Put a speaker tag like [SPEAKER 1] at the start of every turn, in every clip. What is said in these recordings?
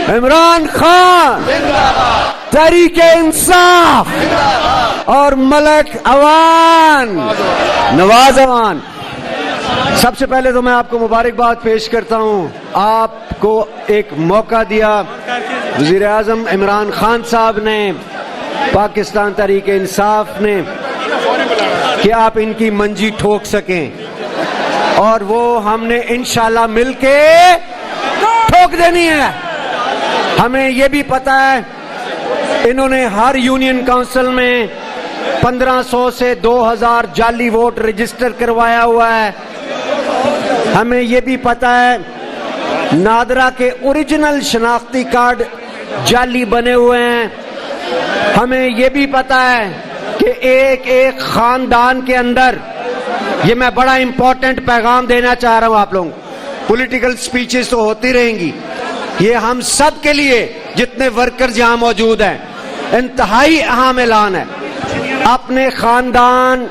[SPEAKER 1] इमरान खान, तहरीके इंसाफ और मलक अवान, नवाज अवान। सबसे पहले तो मैं आपको मुबारकबाद पेश करता हूं। आपको एक मौका दिया वज़ीर आज़म इमरान खान साहब ने, पाकिस्तान तहरीके इंसाफ ने, कि आप इनकी मंजी ठोक सकें और वो हमने इंशाल्लाह मिलके ठोक देनी है। हमें ये भी पता है इन्होंने हर यूनियन काउंसिल में 1500 से 2000 जाली वोट रजिस्टर करवाया हुआ है। हमें ये भी पता है नादरा के ओरिजिनल शनाख्ती कार्ड जाली बने हुए हैं। हमें ये भी पता है कि एक एक खानदान के अंदर, ये मैं बड़ा इंपॉर्टेंट पैगाम देना चाह रहा हूं आप लोगों, पॉलिटिकल स्पीचेस तो होती रहेंगी, ये हम सब के लिए जितने वर्कर्स यहां मौजूद हैं इंतहाई अहम ऐलान है। अपने खानदान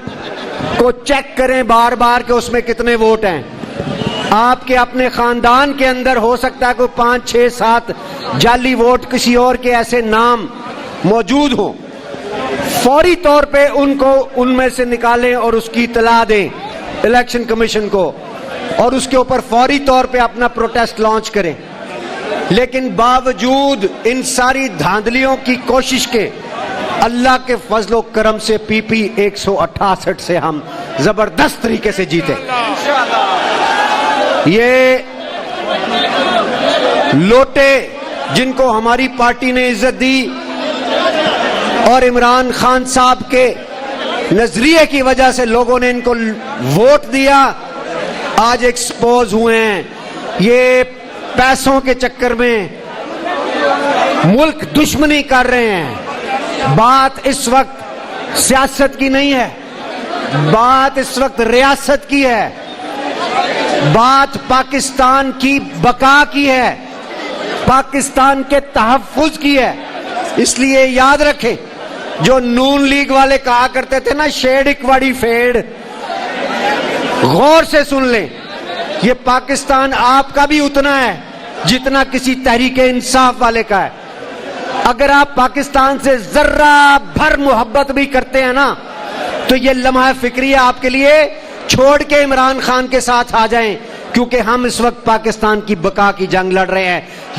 [SPEAKER 1] को चेक करें बार बार कि उसमें कितने वोट हैं। आपके अपने खानदान के अंदर हो सकता है कोई 5, 6, 7 जाली वोट किसी और के ऐसे नाम मौजूद हो। फौरी तौर पे उनको उनमें से निकालें और उसकी इतला दें इलेक्शन कमीशन को और उसके ऊपर फौरी तौर पे अपना प्रोटेस्ट लॉन्च करें। लेकिन बावजूद इन सारी धांधलियों की कोशिश के अल्लाह के फजलो करम से पीपी 168 से हम जबरदस्त तरीके से जीते। ये लोटे जिनको हमारी पार्टी ने इज्जत दी और इमरान खान साहब के नजरिए की वजह से लोगों ने इनको वोट दिया, आज एक्सपोज हुए हैं। ये पैसों के चक्कर में मुल्क दुश्मनी कर रहे हैं। बात इस वक्त सियासत की नहीं है, बात इस वक्त रियासत की है, बात पाकिस्तान की बका की है, पाकिस्तान के तहफ्फुज की है। इसलिए याद रखें, जो नून लीग वाले कहा करते थे ना, शेड इकवाड़ी फेड, गौर से सुन लें, ये पाकिस्तान आपका भी उतना है जितना किसी तहरीके इंसाफ वाले का है। अगर आप पाकिस्तान से जर्रा भर मोहब्बत भी करते हैं ना, तो ये लम्हा फिक्रिया आपके लिए छोड़ के इमरान खान के साथ आ जाएं, क्योंकि हम इस वक्त पाकिस्तान की बका की जंग लड़ रहे हैं।